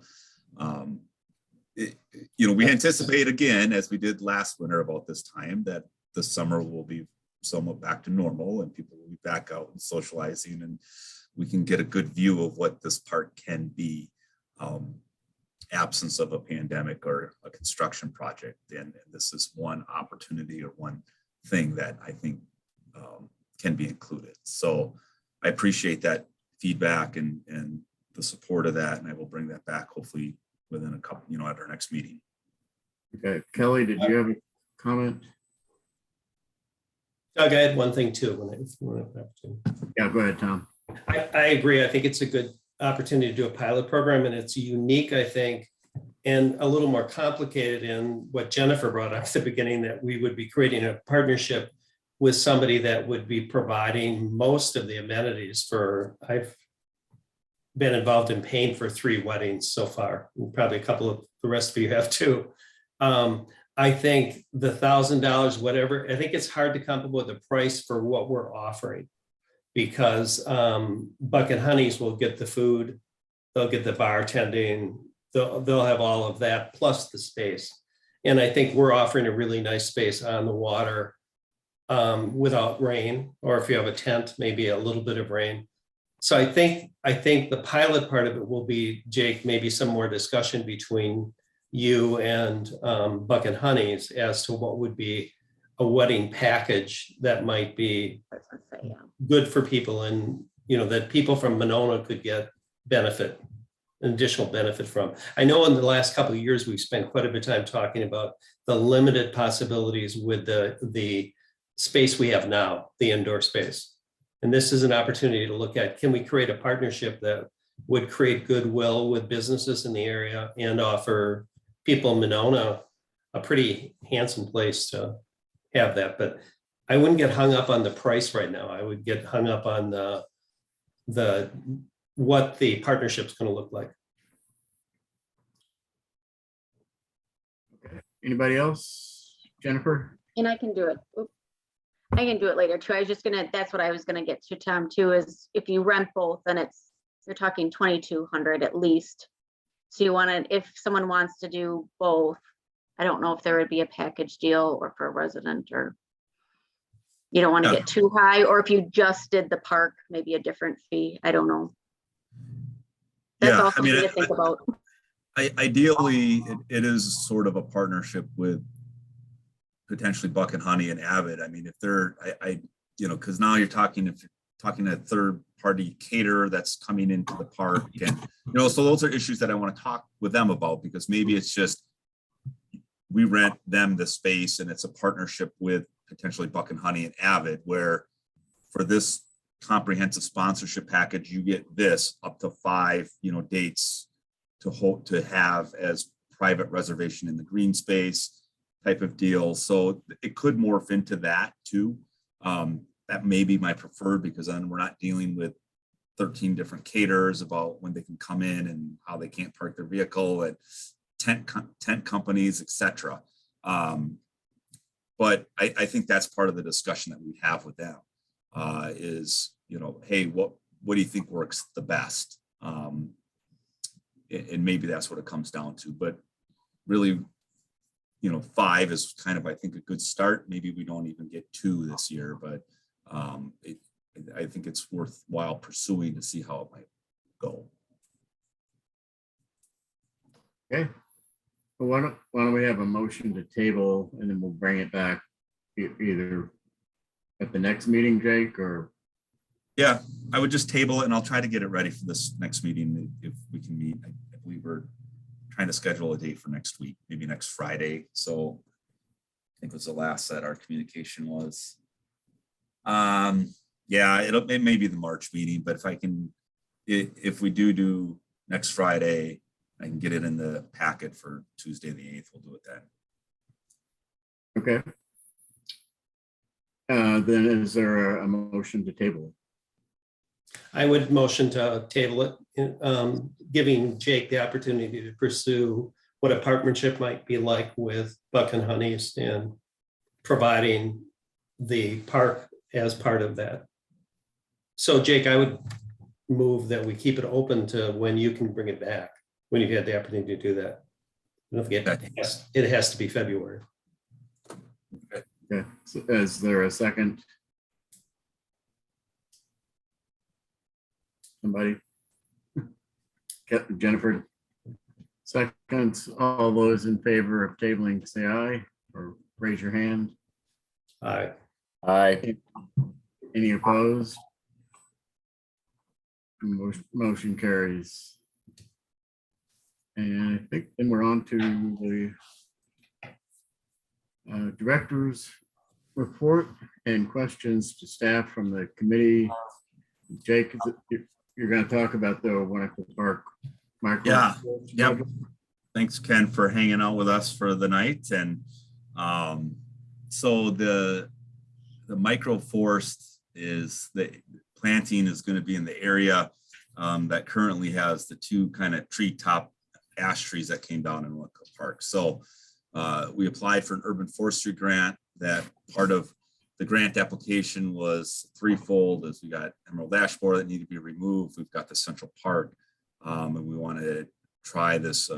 we anticipate, again, as we did last winter about this time, that the summer will be somewhat back to normal and people will be back out and socializing, and we can get a good view of what this park can be, absence of a pandemic or a construction project. And this is one opportunity or one thing that I think can be included. So I appreciate that feedback and the support of that, and I will bring that back hopefully within a couple, at our next meeting. Okay, Kelly, did you have a comment? Doug, I had one thing too. Yeah, go ahead, Tom. I agree. I think it's a good opportunity to do a pilot program, and it's unique, I think, and a little more complicated in what Jennifer brought up at the beginning, that we would be creating a partnership with somebody that would be providing most of the amenities I've been involved in paying for 3 weddings so far, and probably a couple of the rest of you have too. I think the $1,000, whatever, I think it's hard to come up with a price for what we're offering, because Buck and Honey's will get the food, they'll get the bartending, they'll have all of that plus the space. And I think we're offering a really nice space on the water without rain, or if you have a tent, maybe a little bit of rain. So I think the pilot part of it will be, Jake, maybe some more discussion between you and Buck and Honey's as to what would be a wedding package that might be good for people, and that people from Monona could get benefit, additional benefit from. I know in the last couple of years, we've spent quite a bit of time talking about the limited possibilities with the space we have now, the indoor space. And this is an opportunity to look at, can we create a partnership that would create goodwill with businesses in the area and offer people in Monona a pretty handsome place to have that. But I wouldn't get hung up on the price right now. I would get hung up on the what the partnership's going to look like. Okay. Anybody else? Jennifer? And I can do it. Oop. I can do it later too. That's what I was gonna get to, Tom, too, is if you rent both, then you're talking 2,200 at least. So if someone wants to do both, I don't know if there would be a package deal or for a resident, or you don't want to get too high, or if you just did the park, maybe a different fee. I don't know. That's also something to think about. Ideally, it is sort of a partnership with potentially Buck and Honey and Avid. I mean, if they're, because now you're talking a third party caterer that's coming into the park, and so those are issues that I want to talk with them about, because maybe it's just we rent them the space and it's a partnership with potentially Buck and Honey and Avid, where for this comprehensive sponsorship package, you get this up to 5 dates to have as private reservation in the green space type of deal. So it could morph into that too. That may be my preferred, because then we're not dealing with 13 different caterers about when they can come in and how they can't park their vehicle, and tent companies, etc. But I think that's part of the discussion that we have with them is, hey, what do you think works the best? And maybe that's what it comes down to. But really, 5 is kind of, I think, a good start. Maybe we don't even get 2 this year, but I think it's worthwhile pursuing to see how it might go. Okay. Well, why don't we have a motion to table, and then we'll bring it back either at the next meeting, Jake, or? Yeah, I would just table it, and I'll try to get it ready for this next meeting if we can meet. I believe we're trying to schedule a date for next week, maybe next Friday. So I think it was the last that our communication was. Yeah, it may be the March meeting, but if we do next Friday, I can get it in the packet for Tuesday the 8th. We'll do it then. Okay. Then is there a motion to table? I would motion to table it, giving Jake the opportunity to pursue what a partnership might be like with Buck and Honey's, and providing the park as part of that. So Jake, I would move that we keep it open to when you can bring it back, when you've had the opportunity to do that. Don't forget, it has to be February. Okay. So is there a second? Somebody? Jennifer? Second. All those in favor of tabling, say aye, or raise your hand. Aye. Aye. Any opposed? Motion carries. And I think then we're on to the director's report and questions to staff from the committee. Jake, you're going to talk about the one at the park. Yeah. Yep. Thanks, Ken, for hanging out with us for the night. And so the microforest is the planting is going to be in the area that currently has the two kind of treetop ash trees that came down in Winco Park. So we applied for an urban forestry grant. That part of the grant application was threefold, as we got emerald ash borer that needed to be removed. We've got the central park, and we want to try this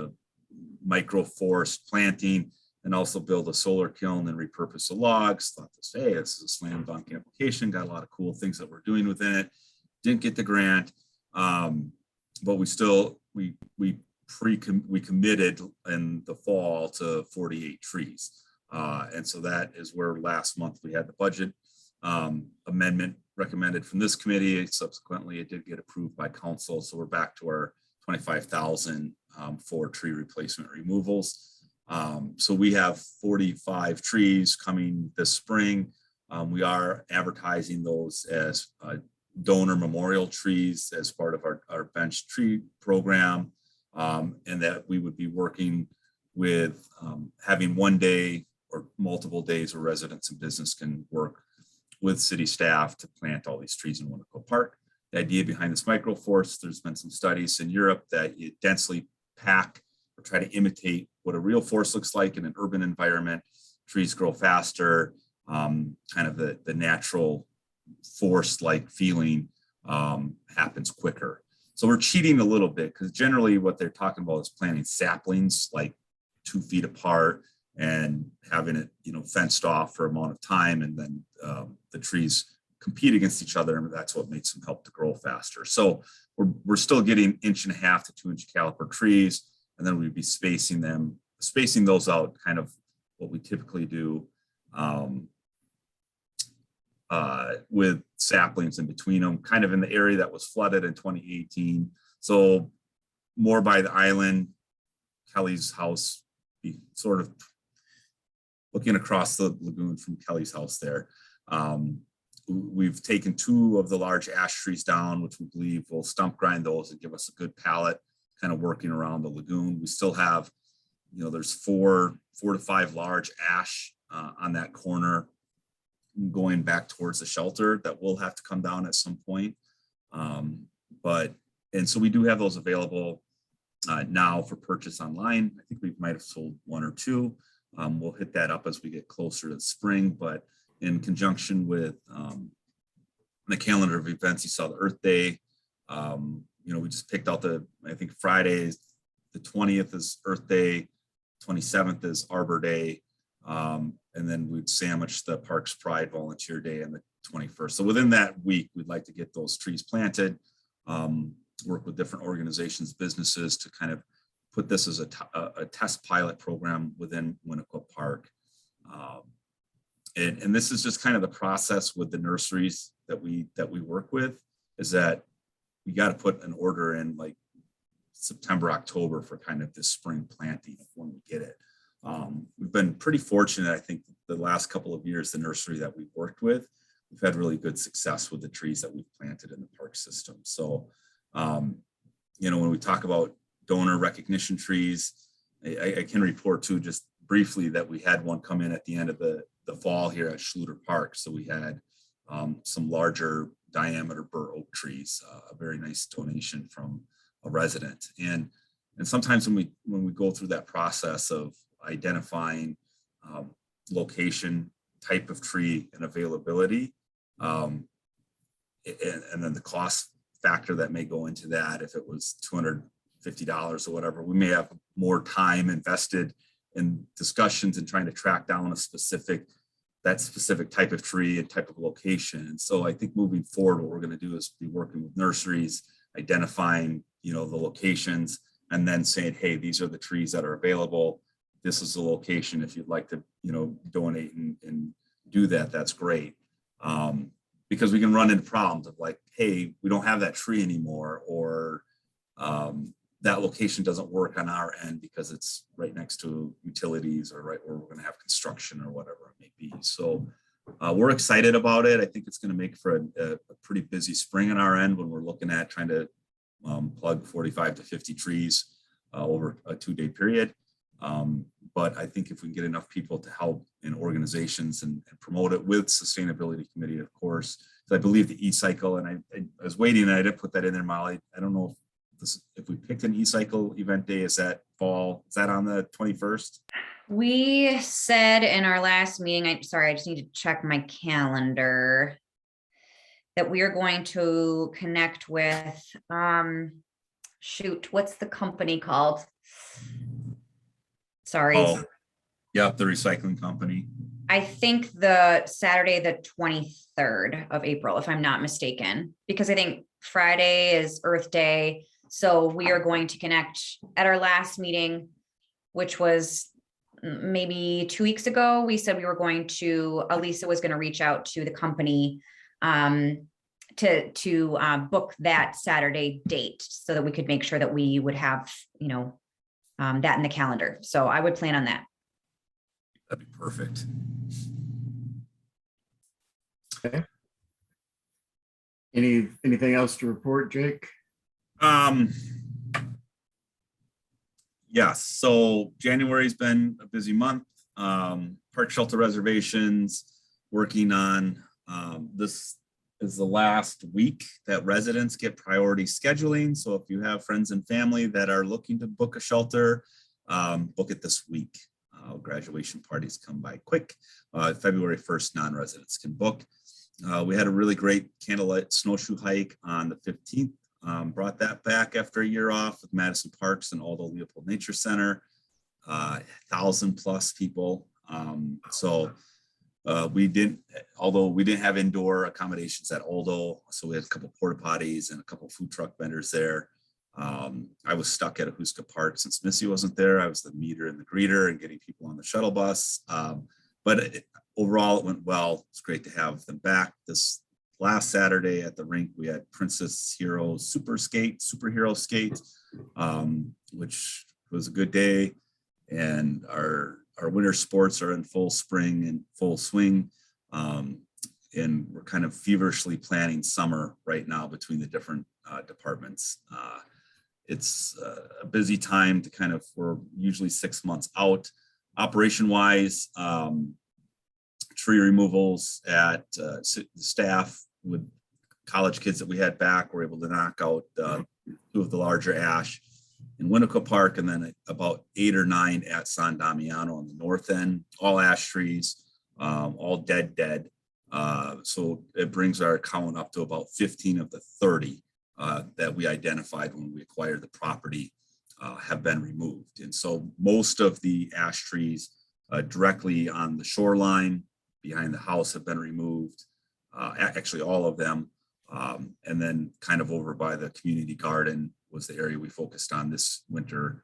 microforest planting and also build a solar kiln and repurpose the logs. Thought this, hey, this is a slam dunk application, got a lot of cool things that we're doing within it. Didn't get the grant, but we committed in the fall to 48 trees. And so that is where last month we had the budget amendment recommended from this committee. Subsequently, it did get approved by council. So we're back to our 25,000 for tree replacement removals. So we have 45 trees coming this spring. We are advertising those as donor memorial trees as part of our bench tree program, and that we would be working with having one day or multiple days where residents and business can work with city staff to plant all these trees in Winco Park. The idea behind this microforest, there's been some studies in Europe that you densely pack or try to imitate what a real forest looks like in an urban environment. Trees grow faster, kind of the natural forest-like feeling happens quicker. So we're cheating a little bit because generally what they're talking about is planting saplings like 2 feet apart and having it, fenced off for an amount of time, and then the trees compete against each other, and that's what makes them help to grow faster. So we're still getting 1.5 to 2 inch caliper trees, and then we'd be spacing those out, kind of what we typically do with saplings in between them, kind of in the area that was flooded in 2018. So more by the island, Kelly's house, be sort of looking across the lagoon from Kelly's house there. We've taken 2 of the large ash trees down, which we believe will stump grind those and give us a good palette kind of working around the lagoon. We still have, there's 4 to 5 large ash on that corner going back towards the shelter that will have to come down at some point. And so we do have those available now for purchase online. I think we might have sold 1 or 2. We'll hit that up as we get closer to the spring, but in conjunction with the calendar of events, you saw the Earth Day. We just picked out I think Friday, the 20th is Earth Day, 27th is Arbor Day, and then we'd sandwich the Parks Pride Volunteer Day on the 21st. So within that week, we'd like to get those trees planted, work with different organizations, businesses to kind of put this as a test pilot program within Winco Park. And this is just kind of the process with the nurseries that we work with, is that we got to put an order in like September, October for kind of this spring planting when we get it. We've been pretty fortunate. I think the last couple of years, the nursery that we've worked with, we've had really good success with the trees that we've planted in the park system. So, when we talk about donor recognition trees, I can report too, just briefly, that we had one come in at the end of the fall here at Schluter Park. So we had some larger diameter bur oak trees, a very nice donation from a resident. And sometimes when we go through that process of identifying location, type of tree, and availability, and then the cost factor that may go into that, if it was $250 or whatever, we may have more time invested in discussions and trying to track down that specific type of tree and type of location. And so I think moving forward, what we're going to do is be working with nurseries, identifying, the locations, and then saying, hey, these are the trees that are available. This is the location. If you'd like to, donate and do that, that's great. Because we can run into problems of like, hey, we don't have that tree anymore, or that location doesn't work on our end because it's right next to utilities, or right where we're going to have construction or whatever it may be. So we're excited about it. I think it's going to make for a pretty busy spring on our end when we're looking at trying to plug 45 to 50 trees over a 2-day period. But I think if we can get enough people to help in organizations and promote it with sustainability committee, of course, I believe the e-cycle, and I was waiting, and I didn't put that in there, Molly. I don't know if we picked an e-cycle event day, is that fall? Is that on the 21st? We said in our last meeting, I'm sorry, I just need to check my calendar, that we are going to connect with, shoot, what's the company called? Sorry. Oh, yeah, the recycling company. I think the Saturday, the 23rd of April, if I'm not mistaken, because I think Friday is Earth Day. So we are going to connect at our last meeting, which was maybe 2 weeks ago. We said we were going to, Elisa was going to reach out to the company to book that Saturday date so that we could make sure that we would have, that in the calendar. So I would plan on that. That'd be perfect. Okay. Anything else to report, Jake? Yes, so January's been a busy month. Park shelter reservations, working on this is the last week that residents get priority scheduling. So if you have friends and family that are looking to book a shelter, book it this week. Graduation parties come by quick. February 1st, non-residents can book. We had a really great candlelight snowshoe hike on the 15th. Brought that back after a year off with Madison Parks and Aldo Leopold Nature Center. 1,000+ people. Although we didn't have indoor accommodations at Aldo, so we had a couple porta potties and a couple food truck vendors there. I was stuck at Ahuska Park since Missy wasn't there. I was the meter and the greeter and getting people on the shuttle bus. Overall, it went well. It's great to have them back. This last Saturday at the rink, we had Princess Heroes Superhero Skate, which was a good day. And our winter sports are in full spring and full swing. And we're kind of feverishly planning summer right now between the different departments. It's a busy time we're usually 6 months out. Operation wise, tree removals at staff with college kids that we had back were able to knock out 2 of the larger ash in Winnequa Park, and then about 8 or 9 at San Damiano on the north end, all ash trees, all dead. So it brings our count up to about 15 of the 30 that we identified when we acquired the property have been removed. And so most of the ash trees directly on the shoreline behind the house have been removed, actually all of them. And then kind of over by the community garden was the area we focused on this winter.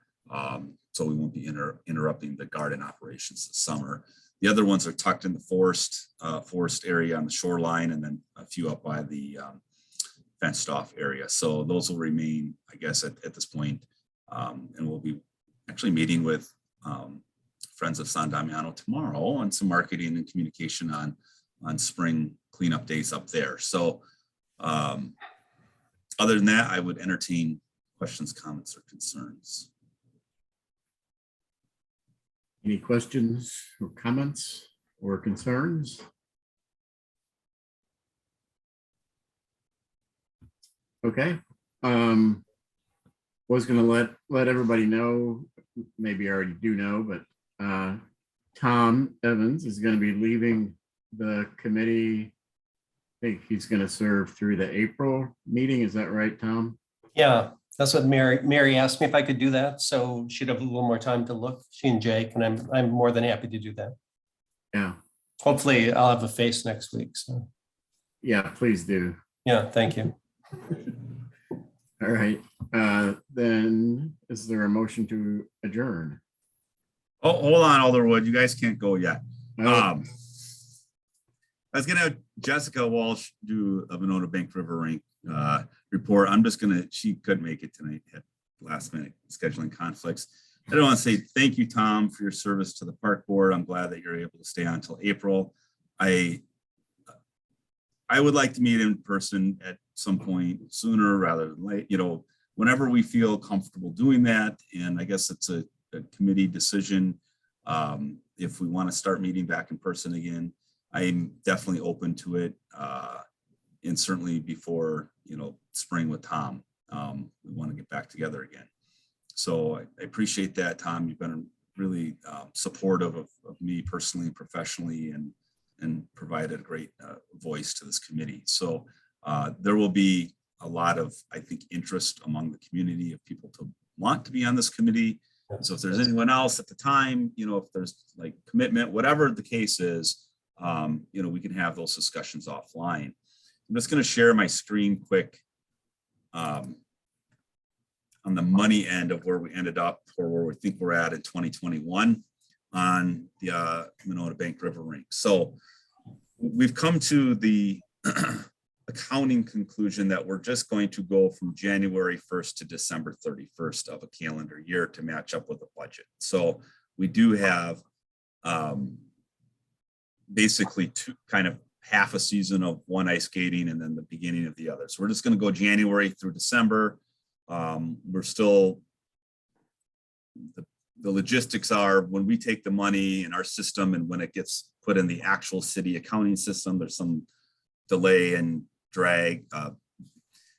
So we won't be interrupting the garden operations this summer. The other ones are tucked in the forest area on the shoreline, and then a few up by the fenced off area. So those will remain, I guess, at this point. And we'll be actually meeting with Friends of San Damiano tomorrow on some marketing and communication on spring cleanup days up there. So other than that, I would entertain questions, comments, or concerns. Any questions or comments or concerns? Okay. Was going to let everybody know, maybe you already do know, but Tom Evans is going to be leaving the committee. I think he's going to serve through the April meeting. Is that right, Tom? Yeah, that's what Mary asked me if I could do that. So she'd have a little more time to look, she and Jake, and I'm more than happy to do that. Yeah. Hopefully I'll have a face next week. So Yeah, please do. yeah, thank you. All right. Then is there a motion to adjourn? Oh, hold on, Alderwood. You guys can't go yet. Oh. I was gonna have Jessica Walsh do a Monona Bank River Rink report. She couldn't make it tonight at last minute scheduling conflicts. I don't want to say thank you, Tom, for your service to the park board. I'm glad that you're able to stay on until April. I would like to meet in person at some point sooner rather than late, whenever we feel comfortable doing that. And I guess it's a committee decision If we want to start meeting back in person again, I'm definitely open to it. And certainly before, spring with Tom, we want to get back together again. So I appreciate that, Tom. You've been really supportive of me personally and professionally, and provided a great voice to this committee. So there will be a lot of, I think, interest among the community of people to want to be on this committee. So if there's anyone else at the time, if there's like commitment, whatever the case is, we can have those discussions offline. I'm just going to share my screen quick on the money end of where we ended up, or where we think we're at in 2021 on the Monona Bank River Rink. So we've come to the accounting conclusion that we're just going to go from January 1st to December 31st of a calendar year to match up with the budget. So we do have basically kind of half a season of one ice skating and then the beginning of the other. So we're just going to go January through December. We're still, the logistics are when we take the money in our system and when it gets put in the actual city accounting system, there's some delay and drag.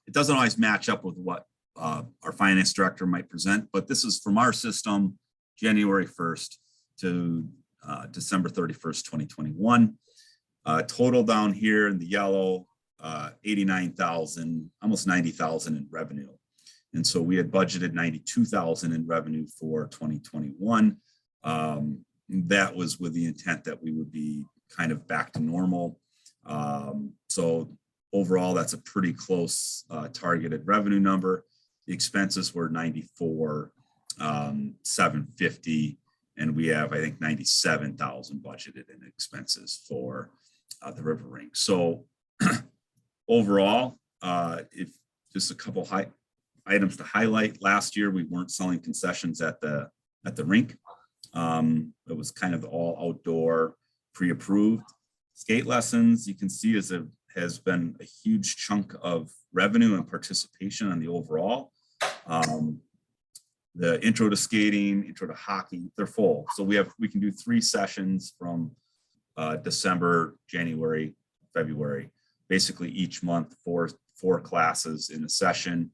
It doesn't always match up with what our finance director might present, but this is from our system, January 1st to December 31st, 2021. Total down here in the yellow, 89,000, almost 90,000 in revenue. And so we had budgeted 92,000 in revenue for 2021. That was with the intent that we would be kind of back to normal. So overall, that's a pretty close targeted revenue number. The expenses were 94,750, and we have, I think, 97,000 budgeted in expenses for the river rink. So overall, if just a couple items to highlight, last year we weren't selling concessions at the rink. It was kind of all outdoor, pre-approved. Skate lessons, you can see, has been a huge chunk of revenue and participation on the overall. The intro to skating, intro to hockey, they're full. So we can do 3 sessions from December, January, February, basically each month, four classes in a session.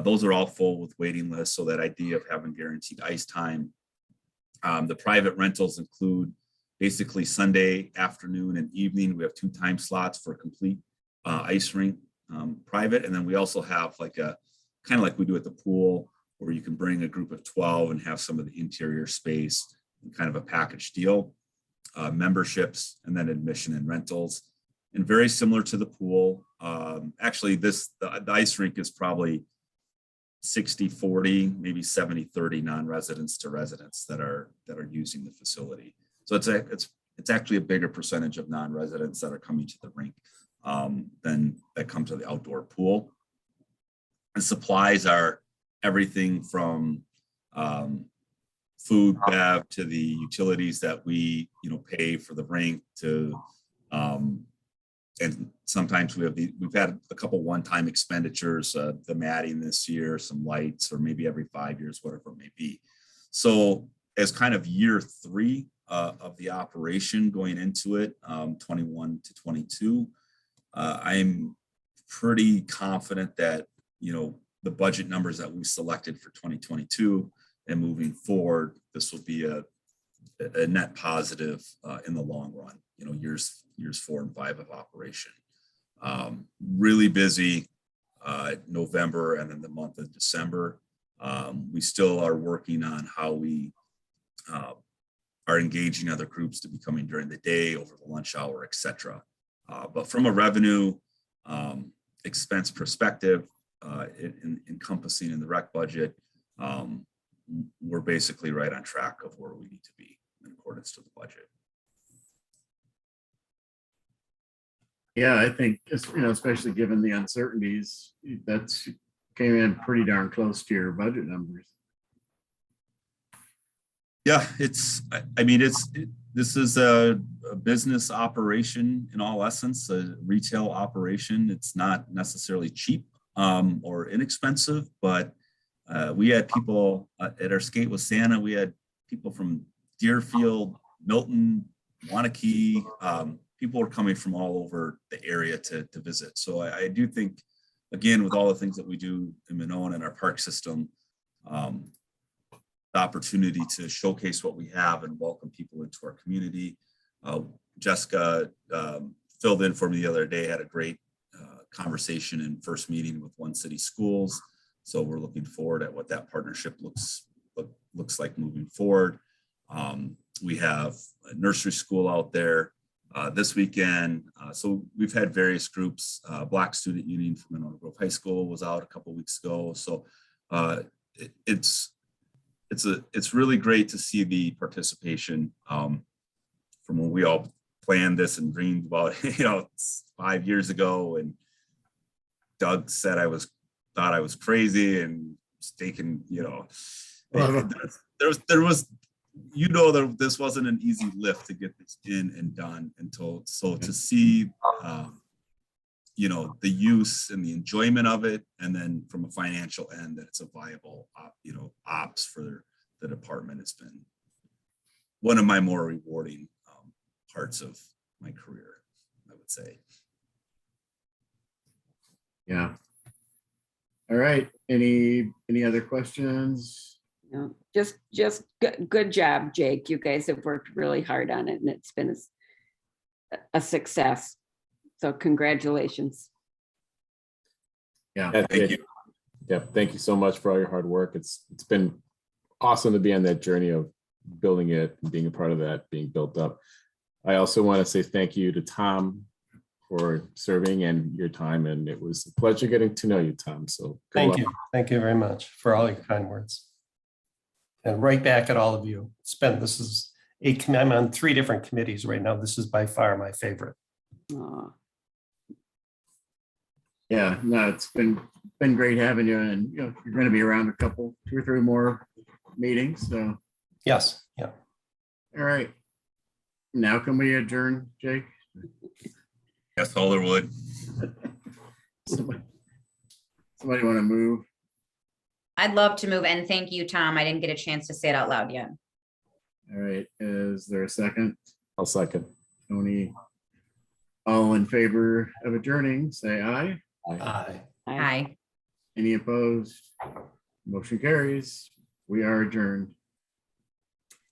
Those are all full with waiting lists. So that idea of having guaranteed ice time. The private rentals include basically Sunday afternoon and evening. We have 2 time slots for a complete ice rink private. And then we also have like kind of like we do at the pool, where you can bring a group of 12 and have some of the interior space and kind of a package deal, memberships, and then admission and rentals. And very similar to the pool. Actually, the ice rink is probably 60-40, maybe 70-30 non-residents to residents that are using the facility. So it's actually a bigger percentage of non-residents that are coming to the rink than that come to the outdoor pool. And supplies are everything from food, bev, to the utilities that we pay for the rink, to and sometimes we've had a couple one-time expenditures, the matting this year, some lights, or maybe every 5 years, whatever it may be. So as kind of year 3 of the operation going into it, 21 to 22, I'm pretty confident that the budget numbers that we selected for 2022 and moving forward, this will be a net positive in the long run. Years 4 and 5 of operation. Really busy November and then the month of December. We still are working on how we are engaging other groups to be coming during the day, over the lunch hour, etc. But from a revenue expense perspective, encompassing in the rec budget, we're basically right on track of where we need to be in accordance to the budget. Yeah, I think, especially given the uncertainties, that's came in pretty darn close to your budget numbers. Yeah, this is a business operation in all essence, a retail operation. It's not necessarily cheap or inexpensive, but we had people at our Skate with Santa. We had people from Deerfield, Milton, Wanakee. People are coming from all over the area to visit. So I do think, again, with all the things that we do in Minoan and our park system, the opportunity to showcase what we have and welcome people into our community. Jessica filled in for me the other day, had a great conversation and first meeting with One City Schools. So we're looking forward at what that partnership looks like moving forward. We have a nursery school out there this weekend. So we've had various groups. Black Student Union from Monona Grove High School was out a couple weeks ago. So it's really great to see the participation from when we all planned this and dreamed about 5 years ago. And Doug said thought I was crazy and taking, there was this wasn't an easy lift to get this in and done so to see the use and the enjoyment of it, and then from a financial end that it's a viable ops for the department, has been one of my more rewarding parts of my career, I would say. Yeah. All right. Any other questions? No, just good job, Jake. You guys have worked really hard on it, and it's been a success. So congratulations. Yeah. Thank you. Yeah, thank you so much for all your hard work. It's been awesome to be on that journey of building it and being a part of that being built up. I also want to say thank you to Tom for serving and your time, and it was a pleasure getting to know you, Tom. So good Thank luck. you. Thank you very much for all your kind words. And right back at all of you. I'm on 3 different committees right now. This is by far my favorite. Aw. Yeah, no, it's been great having you, and you're going to be around 2 or 3 more meetings. So, Yes, yeah. all right. Now can we adjourn, Jake? Yes, Alderwood. Somebody want to move? I'd love to move, and thank you, Tom. I didn't get a chance to say it out loud yet. All right. Is there a second? I'll second. Tony, all in favor of adjourning, say aye. Aye. Hi. Any opposed? Motion carries. We are adjourned.